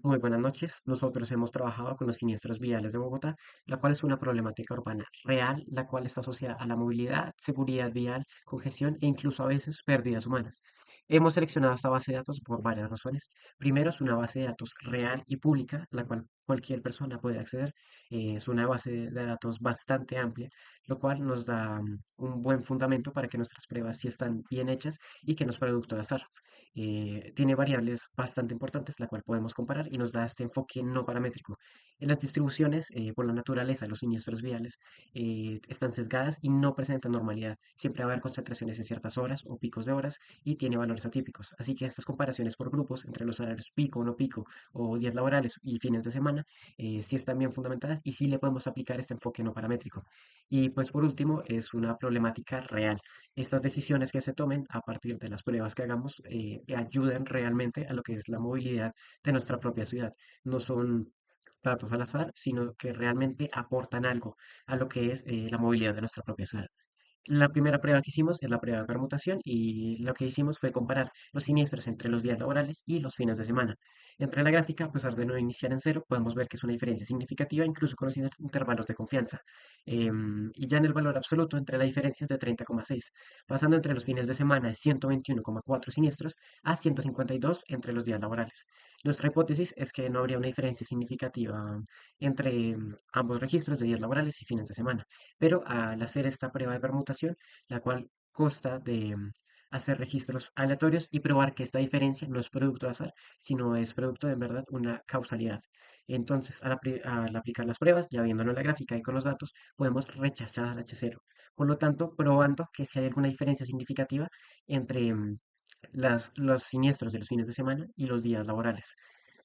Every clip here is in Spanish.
Muy buenas noches. Nosotros hemos trabajado con los siniestros viales de Bogotá, la cual es una problemática urbana real, la cual está asociada a la movilidad, seguridad vial, congestión e incluso a veces pérdidas humanas. Hemos seleccionado esta base de datos por varias razones. Primero, es una base de datos real y pública, la cual cualquier persona puede acceder. Es una base de datos bastante amplia, lo cual nos da un buen fundamento para que nuestras pruebas sí están bien hechas y que no es producto de azar. Tiene variables bastante importantes, la cual podemos comparar y nos da este enfoque no paramétrico. En las distribuciones, por la naturaleza, los siniestros viales están sesgadas y no presentan normalidad. Siempre va a haber concentraciones en ciertas horas o picos de horas y tiene valores atípicos. Así que estas comparaciones por grupos entre los horarios pico, no pico o días laborales y fines de semana sí están bien fundamentadas y sí le podemos aplicar este enfoque no paramétrico. Y pues por último, es una problemática real. Estas decisiones que se tomen a partir de las pruebas que hagamos ayuden realmente a lo que es la movilidad de nuestra propia ciudad. No son datos al azar, sino que realmente aportan algo a lo que es la movilidad de nuestra propia ciudad. La primera prueba que hicimos es la prueba de permutación y lo que hicimos fue comparar los siniestros entre los días laborales y los fines de semana. Entre la gráfica, a pesar de no iniciar en cero, podemos ver que es una diferencia significativa incluso con los intervalos de confianza. Y ya en el valor absoluto, entre la diferencia es de 30,6, pasando entre los fines de semana de 121,4 siniestros a 152 entre los días laborales. Nuestra hipótesis es que no habría una diferencia significativa entre ambos registros de días laborales y fines de semana, pero al hacer esta prueba de permutación, la cual consta de hacer registros aleatorios y probar que esta diferencia no es producto de azar, sino es producto de en verdad una causalidad. Entonces, al aplicar las pruebas, ya viéndolo en la gráfica y con los datos, podemos rechazar H0. Por lo tanto, probando que si hay alguna diferencia significativa entre los siniestros de los fines de semana y los días laborales.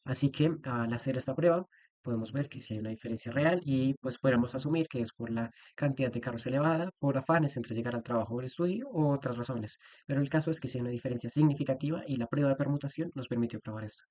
Así que al hacer esta prueba, podemos ver que si hay una diferencia real y pues podemos asumir que es por la cantidad de carros elevada, por afanes entre llegar al trabajo o al estudio o otras razones. Pero el caso es que si hay una diferencia significativa y la prueba de permutación nos permitió probar esto.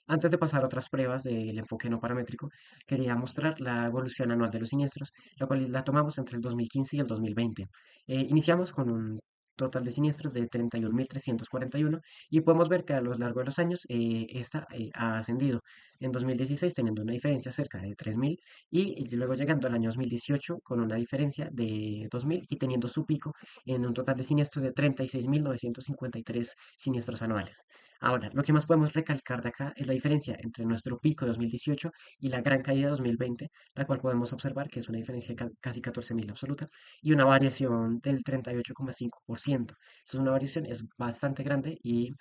Antes de pasar a otras pruebas del enfoque no paramétrico, quería mostrar la evolución anual de los siniestros, la cual la tomamos entre el 2015 y el 2020. Iniciamos con un total de siniestros de 31.341 y podemos ver que a lo largo de los años esta ha ascendido. En 2016 teniendo una diferencia cerca de 3.000 y luego llegando al año 2018 con una diferencia de 2.000 y teniendo su pico en un total de siniestros de 36.953 siniestros anuales. Ahora, lo que más podemos recalcar de acá es la diferencia entre nuestro pico de 2018 y la gran caída de 2020, la cual podemos observar que es una diferencia de casi 14.000 absoluta y una variación del 38,5%. Es una variación, es bastante grande y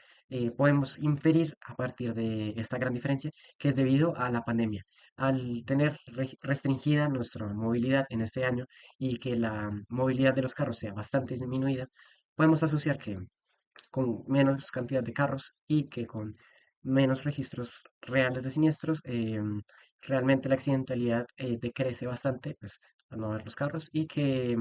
podemos inferir a partir de esta gran diferencia que es debido a la pandemia. Al tener restringida nuestra movilidad en este año y que la movilidad de los carros sea bastante disminuida, podemos asociar que con menos cantidad de carros y que con menos registros reales de siniestros, realmente la accidentalidad decrece bastante, pues, al no haber los carros y que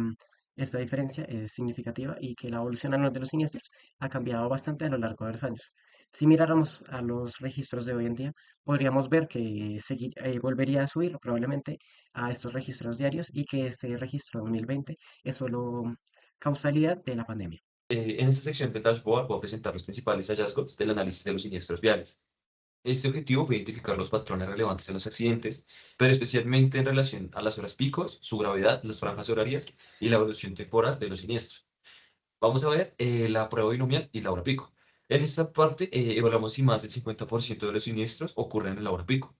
esta diferencia es significativa y que la evolución anual de los siniestros ha cambiado bastante a lo largo de los años. Si miráramos a los registros de hoy en día, podríamos ver que volvería a subir probablemente a estos registros diarios y que este registro 2020 es solo causalidad de la pandemia. En esta sección del dashboard voy a presentar los principales hallazgos del análisis de los siniestros viales. Este objetivo fue identificar los patrones relevantes en los accidentes, pero especialmente en relación a las horas picos, su gravedad, las franjas horarias y la evolución temporal de los siniestros. Vamos a ver la prueba binomial y la hora pico. En esta parte evaluamos si más del 50% de los siniestros ocurren en la hora pico.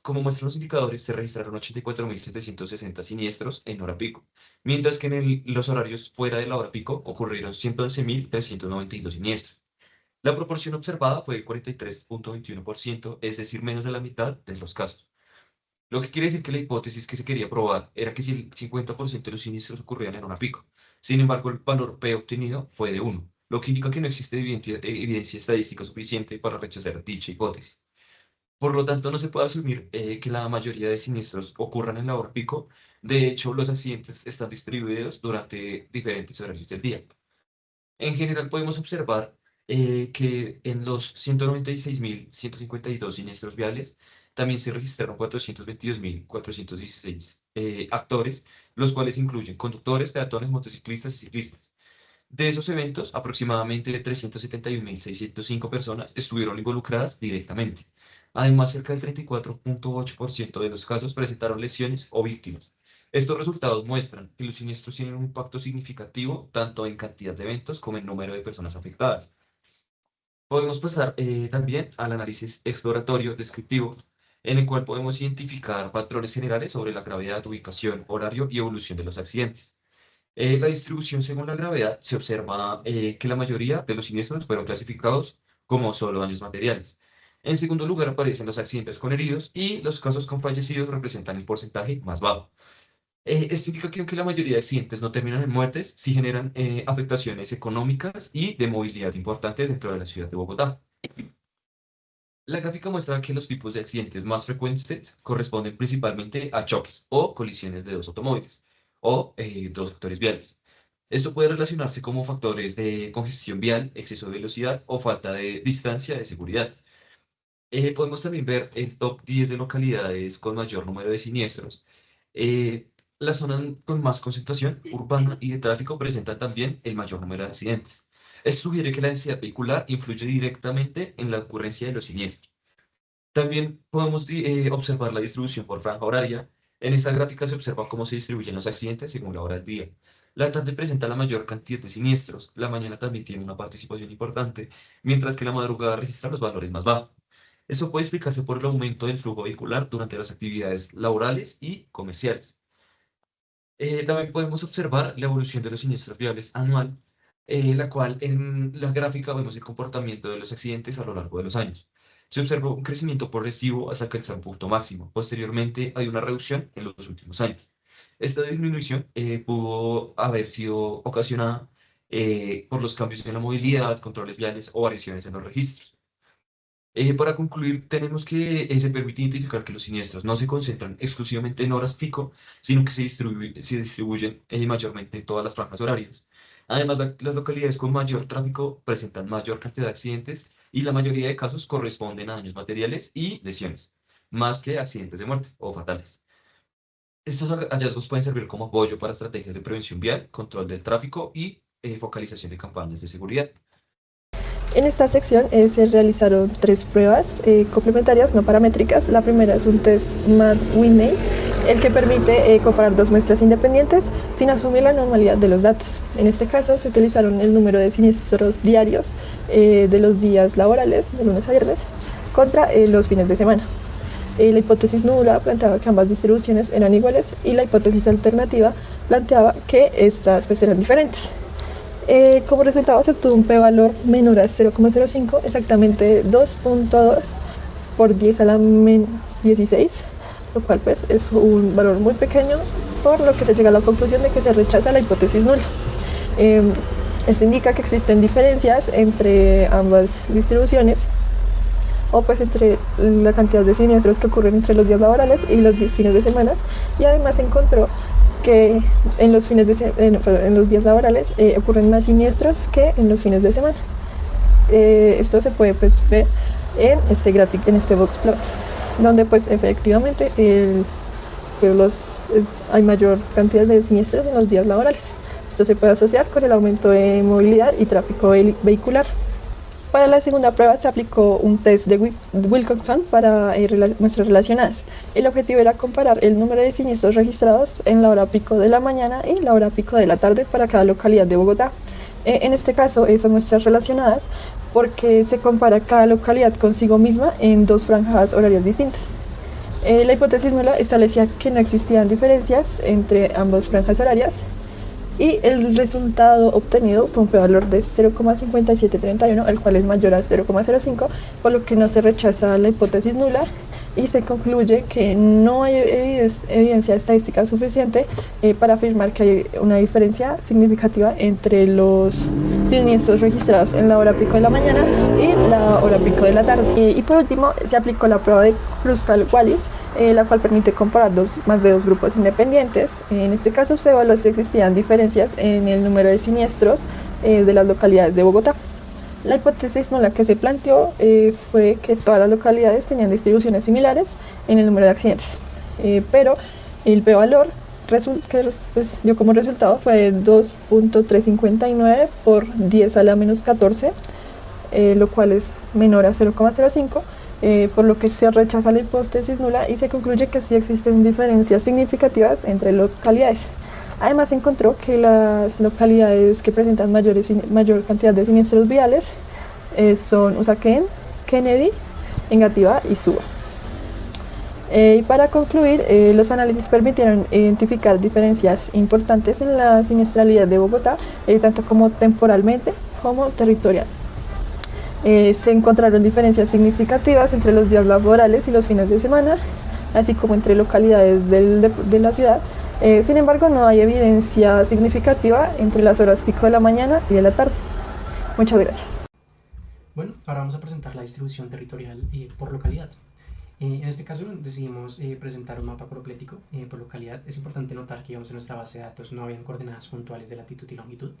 Como muestran los indicadores, se registraron 84.760 siniestros en hora pico, mientras que los horarios fuera de la hora pico ocurrieron 111.392 siniestros. La proporción observada fue de 43,21%, es decir, menos de la mitad de los casos. Lo que quiere decir que la hipótesis que se quería probar era que si el 50% de los siniestros ocurrían en hora pico. Sin embargo, el valor P obtenido fue de 1, lo que indica que no existe evidencia estadística suficiente para rechazar dicha hipótesis. Por lo tanto, no se puede asumir que la mayoría de siniestros ocurran en la hora pico. De hecho, los accidentes están distribuidos durante diferentes horarios del día. En general, podemos observar que en los 196.152 siniestros viales también se registraron 422.416 actores, los cuales incluyen conductores, peatones, motociclistas y ciclistas. De esos eventos, aproximadamente 371.605 personas estuvieron involucradas directamente. Además, cerca del 34,8% de los casos presentaron lesiones o víctimas. Estos resultados muestran que los siniestros tienen un impacto significativo tanto en cantidad de eventos como en número de personas afectadas. Podemos pasar también al análisis exploratorio descriptivo, en el cual podemos identificar patrones generales sobre la gravedad, ubicación, horario y evolución de los accidentes. La distribución según la gravedad se observa que la mayoría de los siniestros fueron clasificados como solo daños materiales. En segundo lugar aparecen los accidentes con heridos y los casos con fallecidos representan el porcentaje más bajo. Esto indica que aunque la mayoría de accidentes no terminan en muertes, sí generan afectaciones económicas y de movilidad importantes dentro de la ciudad de Bogotá. La gráfica muestra que los tipos de accidentes más frecuentes corresponden principalmente a choques o colisiones de dos automóviles o dos sectores viales. Esto puede relacionarse como factores de congestión vial, exceso de velocidad o falta de distancia de seguridad. Podemos también ver el top 10 de localidades con mayor número de siniestros. Las zonas con más concentración urbana y de tráfico presentan también el mayor número de accidentes. Esto sugiere que la densidad vehicular influye directamente en la ocurrencia de los siniestros. También podemos observar la distribución por franja horaria. En esta gráfica se observa cómo se distribuyen los accidentes según la hora del día. La tarde presenta la mayor cantidad de siniestros, la mañana también tiene una participación importante, mientras que la madrugada registra los valores más bajos. Esto puede explicarse por el aumento del flujo vehicular durante las actividades laborales y comerciales. También podemos observar la evolución de los siniestros viales anual, la cual en la gráfica vemos el comportamiento de los accidentes a lo largo de los años. Se observó un crecimiento progresivo hasta alcanzar un punto máximo. Posteriormente, hay una reducción en los últimos años. Esta disminución pudo haber sido ocasionada por los cambios en la movilidad, controles viales o variaciones en los registros. Para concluir, tenemos que se permite identificar que los siniestros no se concentran exclusivamente en horas pico, sino que se distribuyen mayormente en todas las franjas horarias. Además, las localidades con mayor tráfico presentan mayor cantidad de accidentes y la mayoría de casos corresponden a daños materiales y lesiones, más que accidentes de muerte o fatales. Estos hallazgos pueden servir como apoyo para estrategias de prevención vial, control del tráfico y focalización de campañas de seguridad. En esta sección se realizaron tres pruebas complementarias, no paramétricas. La primera es un test Matt-Whitney, el que permite comparar dos muestras independientes sin asumir la normalidad de los datos. En este caso se utilizaron el número de siniestros diarios de los días laborales, de lunes a viernes, contra los fines de semana. La hipótesis nula planteaba que ambas distribuciones eran iguales y la hipótesis alternativa planteaba que estas pues, eran diferentes. Como resultado se obtuvo un p-valor menor a 0,05, exactamente 2.2 por 10 a la menos 16, lo cual pues es un valor muy pequeño, por lo que se llega a la conclusión de que se rechaza la hipótesis nula. Esto indica que existen diferencias entre ambas distribuciones, o pues entre la cantidad de siniestros que ocurren entre los días laborales y los fines de semana, y además se encontró que en los días laborales ocurren más siniestros que en los fines de semana. Esto se puede pues, ver en este gráfico, en este box plot, donde pues efectivamente hay mayor cantidad de siniestros en los días laborales. Esto se puede asociar con el aumento de movilidad y tráfico vehicular. Para la segunda prueba se aplicó un test de Wilcoxon para muestras relacionadas. El objetivo era comparar el número de siniestros registrados en la hora pico de la mañana y la hora pico de la tarde para cada localidad de Bogotá. En este caso son muestras relacionadas porque se compara cada localidad consigo misma en dos franjas horarias distintas. La hipótesis nula establecía que no existían diferencias entre ambas franjas horarias, y el resultado obtenido fue un p-valor de 0,5731, el cual es mayor a 0,05, por lo que no se rechaza la hipótesis nula y se concluye que no hay evidencia estadística suficiente para afirmar que hay una diferencia significativa entre los siniestros registrados en la hora pico de la mañana y la hora pico de la tarde. Y por último, se aplicó la prueba de Kruskal-Wallis, la cual permite comparar más de dos grupos independientes. En este caso se evaluó si existían diferencias en el número de siniestros de las localidades de Bogotá. La hipótesis nula que se planteó fue que todas las localidades tenían distribuciones similares en el número de accidentes, pero el p-valor pues, dio como resultado fue 2.359 por 10 a la menos 14, lo cual es menor a 0,05, por lo que se rechaza la hipótesis nula y se concluye que sí existen diferencias significativas entre localidades. Además, se encontró que las localidades que presentan mayor cantidad de siniestros viales son Usaquén, Kennedy, Engativá y Suba. Y para concluir, los análisis permitieron identificar diferencias importantes en la siniestralidad de Bogotá, tanto como temporalmente como territorial. Se encontraron diferencias significativas entre los días laborales y los fines de semana, así como entre localidades de la ciudad. Sin embargo, no hay evidencia significativa entre las horas pico de la mañana y de la tarde. Muchas gracias. Bueno, ahora vamos a presentar la distribución territorial por localidad. En este caso decidimos presentar un mapa proplético por localidad. Es importante notar que en nuestra base de datos no habían coordenadas puntuales de latitud y longitud,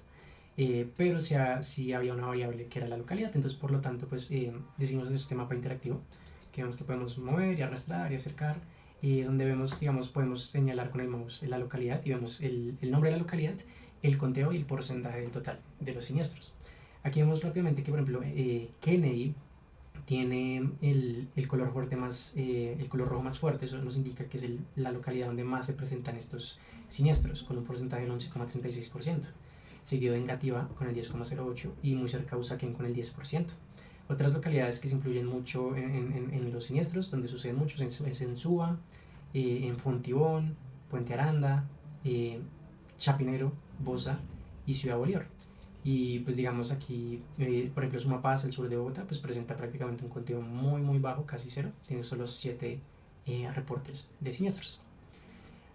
pero sí había una variable que era la localidad. Entonces, por lo tanto, pues decidimos hacer este mapa interactivo que vemos que podemos mover y arrastrar y acercar, donde vemos, digamos, podemos señalar con el mouse la localidad y vemos el nombre de la localidad, el conteo y el porcentaje del total de los siniestros. Aquí vemos rápidamente que, por ejemplo, Kennedy tiene el color fuerte el color rojo más fuerte. Eso nos indica que es la localidad donde más se presentan estos siniestros, con un porcentaje del 11,36%, seguido de Engativá con el 10,08% y muy cerca Usaquén con el 10%. Otras localidades que se influyen mucho en los siniestros, donde suceden muchos, es en Suba, en Fontibón, Puente Aranda, Chapinero, Bosa y Ciudad Bolívar. Y pues digamos aquí, por ejemplo, Sumapaz, el sur de Bogotá, pues presenta prácticamente un conteo muy bajo, casi cero. Tiene solo 7 reportes de siniestros.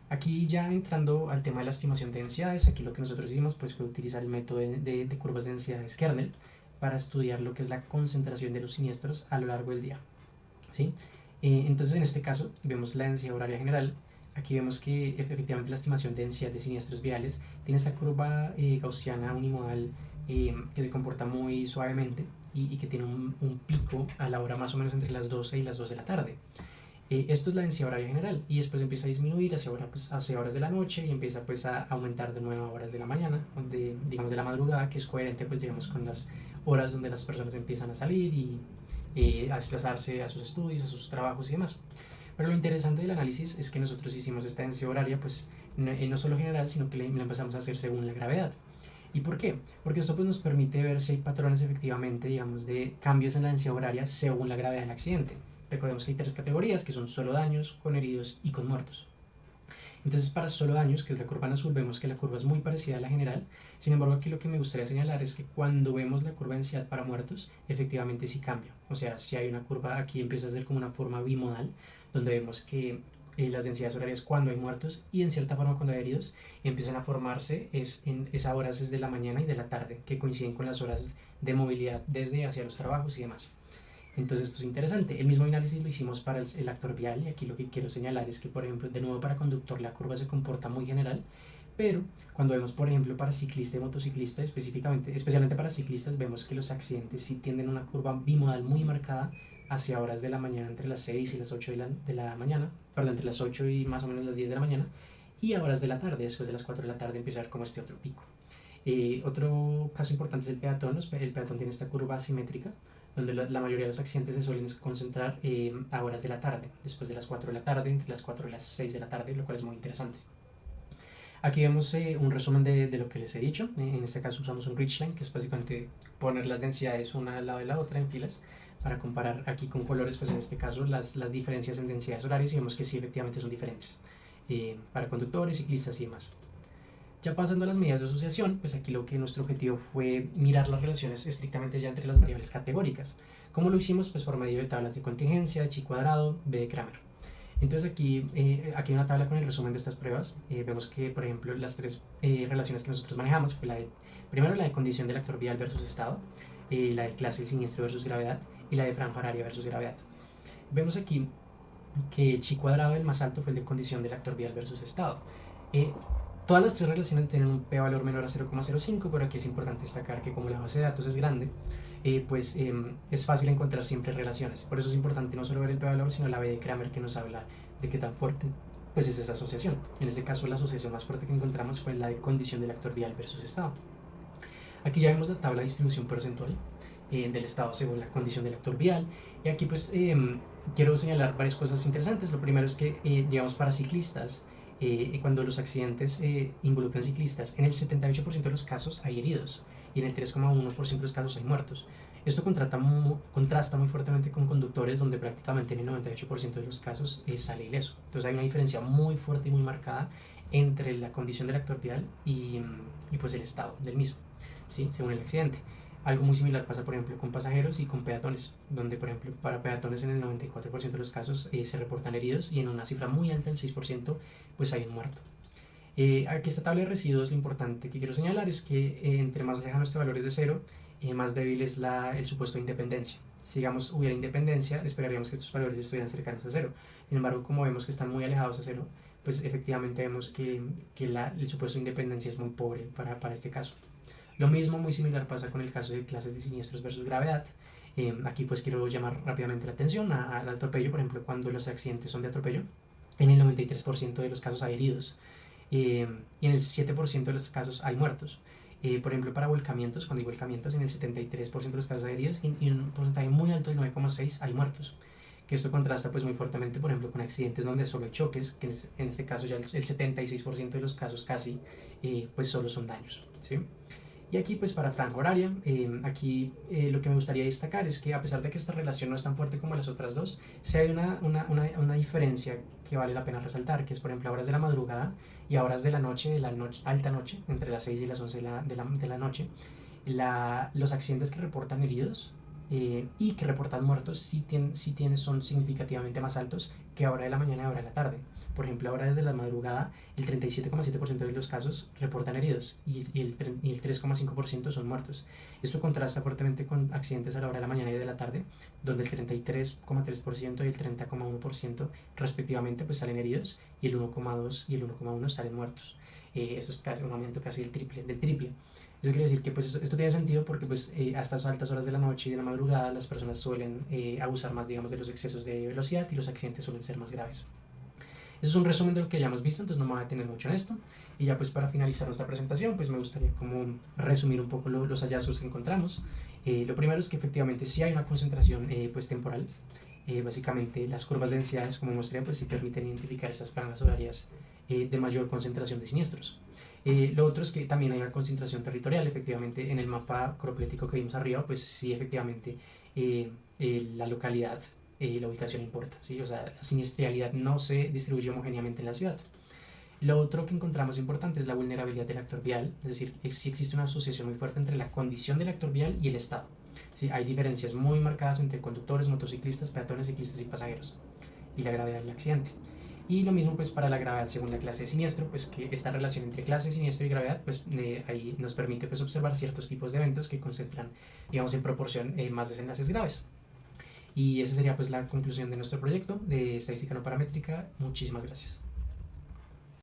Aquí ya entrando al tema de la estimación de densidades, aquí lo que nosotros hicimos pues fue utilizar el método de curvas de densidades Kernel para estudiar lo que es la concentración de los siniestros a lo largo del día, ¿sí? Entonces en este caso vemos la densidad horaria general. Aquí vemos que efectivamente la estimación de densidad de siniestros viales tiene esta curva gaussiana unimodal que se comporta muy suavemente y que tiene un pico a la hora más o menos entre las 12 y las 2 de la tarde. Esto es la densidad horaria general y después empieza a disminuir hacia horas de la noche y empieza pues a aumentar de nuevo a horas de la mañana, digamos de la madrugada, que es coherente pues digamos con las horas donde las personas empiezan a salir y a desplazarse a sus estudios, a sus trabajos y demás. Pero lo interesante del análisis es que nosotros hicimos esta densidad horaria pues no solo general, sino que la empezamos a hacer según la gravedad. ¿Y por qué? Porque esto pues nos permite ver si hay patrones efectivamente, digamos, de cambios en la densidad horaria según la gravedad del accidente. Recordemos que hay 3 categorías, que son solo daños, con heridos y con muertos. Entonces, para solo daños, que es la curva en azul, vemos que la curva es muy parecida a la general. Sin embargo, aquí lo que me gustaría señalar es que cuando vemos la curva de densidad para muertos, efectivamente sí cambia. O sea, si hay una curva, aquí empieza a ser como una forma bimodal, donde vemos que las densidades horarias cuando hay muertos y en cierta forma cuando hay heridos empiezan a formarse en esas horas es de la mañana y de la tarde, que coinciden con las horas de movilidad desde hacia los trabajos y demás. Entonces esto es interesante. El mismo análisis lo hicimos para el actor vial y aquí lo que quiero señalar es que, por ejemplo, de nuevo para conductor la curva se comporta muy general, pero cuando vemos, por ejemplo, para ciclista y motociclista, especialmente para ciclistas, vemos que los accidentes sí tienden una curva bimodal muy marcada hacia horas de la mañana, entre las 6 y las 8 de la mañana, perdón, entre las 8 y más o menos las 10 de la mañana, y a horas de la tarde, después de las 4 de la tarde, empieza a ver como este otro pico. Otro caso importante es el peatón. El peatón tiene esta curva asimétrica, donde la mayoría de los accidentes se suelen concentrar a horas de la tarde, después de las 4 de la tarde, entre las 4 y las 6 de la tarde, lo cual es muy interesante. Aquí vemos un resumen de lo que les he dicho. En este caso usamos un Richline, que es básicamente poner las densidades una al lado de la otra en filas, para comparar aquí con colores, pues en este caso las diferencias en densidades horarias, y vemos que sí efectivamente son diferentes para conductores, ciclistas y demás. Ya pasando a las medidas de asociación, pues aquí lo que nuestro objetivo fue mirar las relaciones estrictamente ya entre las variables categóricas. ¿Cómo lo hicimos? Pues por medio de tablas de contingencia, de Chi cuadrado, B de Kramer. Entonces aquí hay una tabla con el resumen de estas pruebas. Vemos que, por ejemplo, las 3 relaciones que nosotros manejamos fue primero la de condición del actor vial versus estado, la de clase de siniestro versus gravedad y la de franja horaria versus gravedad. Vemos aquí que Chi cuadrado, el más alto, fue el de condición del actor vial versus estado. Todas las 3 relaciones tienen un p-valor menor a 0,05, pero aquí es importante destacar que como la base de datos es grande, es fácil encontrar siempre relaciones. Por eso es importante no solo ver el p-valor, sino la B de Kramer, que nos habla de qué tan fuerte pues es esa asociación. En este caso la asociación más fuerte que encontramos fue la de condición del actor vial versus estado. Aquí ya vemos la tabla de distribución porcentual del estado según la condición del actor vial. Y aquí pues quiero señalar varias cosas interesantes. Lo primero es que, digamos, para ciclistas, cuando los accidentes involucran ciclistas, en el 78% de los casos hay heridos y en el 3,1% de los casos hay muertos. Esto contrasta muy fuertemente con conductores donde prácticamente en el 98% de los casos sale ileso. Entonces hay una diferencia muy fuerte y muy marcada entre la condición del actor vial y pues el estado del mismo, ¿sí? Según el accidente. Algo muy similar pasa, por ejemplo, con pasajeros y con peatones, donde, por ejemplo, para peatones en el 94% de los casos se reportan heridos y en una cifra muy alta, el 6%, pues hay un muerto. Aquí esta tabla de residuos, lo importante que quiero señalar es que entre más lejano este valor es de cero, más débil es el supuesto de independencia. Si, digamos, hubiera independencia, esperaríamos que estos valores estuvieran cercanos a cero. Sin embargo, como vemos que están muy alejados a cero, pues efectivamente vemos que el supuesto de independencia es muy pobre para este caso. Lo mismo, muy similar, pasa con el caso de clases de siniestros versus gravedad. Aquí pues quiero llamar rápidamente la atención al atropello, por ejemplo, cuando los accidentes son de atropello, en el 93% de los casos hay heridos y en el 7% de los casos hay muertos. Por ejemplo, para volcamientos, cuando hay volcamientos, en el 73% de los casos hay heridos y en un porcentaje muy alto, del 9,6%, hay muertos. Que esto contrasta pues muy fuertemente, por ejemplo, con accidentes donde solo hay choques, que en este caso ya el 76% de los casos casi, pues solo son daños, ¿sí? Y aquí pues para franja horaria, aquí lo que me gustaría destacar es que a pesar de que esta relación no es tan fuerte como las otras dos, sí hay una diferencia que vale la pena resaltar, que es por ejemplo a horas de la madrugada y a horas de la noche, alta noche, entre las 6 y las 11 de la noche, los accidentes que reportan heridos y que reportan muertos son significativamente más altos que a hora de la mañana y a hora de la tarde. Por ejemplo, ahora desde la madrugada, el 37,7% de los casos reportan heridos y el 3,5% son muertos. Esto contrasta fuertemente con accidentes a la hora de la mañana y de la tarde, donde el 33,3% y el 30,1% respectivamente pues salen heridos y el 1,2% y el 1,1% salen muertos. Esto es casi un aumento casi del triple. Eso quiere decir que pues esto tiene sentido porque pues a estas altas horas de la noche y de la madrugada las personas suelen abusar más, digamos, de los excesos de velocidad y los accidentes suelen ser más graves. Eso es un resumen de lo que ya hemos visto, entonces no me voy a detener mucho en esto. Y ya pues para finalizar nuestra presentación, pues me gustaría como resumir un poco los hallazgos que encontramos. Lo primero es que efectivamente sí hay una concentración pues temporal. Básicamente las curvas de densidades, como mostré, pues sí permiten identificar esas franjas horarias de mayor concentración de siniestros. Lo otro es que también hay una concentración territorial, efectivamente en el mapa croplético que vimos arriba, pues sí efectivamente la localidad, la ubicación importa, ¿sí? O sea, la siniestralidad no se distribuye homogéneamente en la ciudad. Lo otro que encontramos importante es la vulnerabilidad del actor vial, es decir, sí existe una asociación muy fuerte entre la condición del actor vial y el estado. ¿Sí? Hay diferencias muy marcadas entre conductores, motociclistas, peatones, ciclistas y pasajeros y la gravedad del accidente. Y lo mismo pues para la gravedad según la clase de siniestro, pues que esta relación entre clase de siniestro y gravedad pues ahí nos permite pues observar ciertos tipos de eventos que concentran, digamos, en proporción más desenlaces graves. Y esa sería pues la conclusión de nuestro proyecto de estadística no paramétrica. Muchísimas gracias.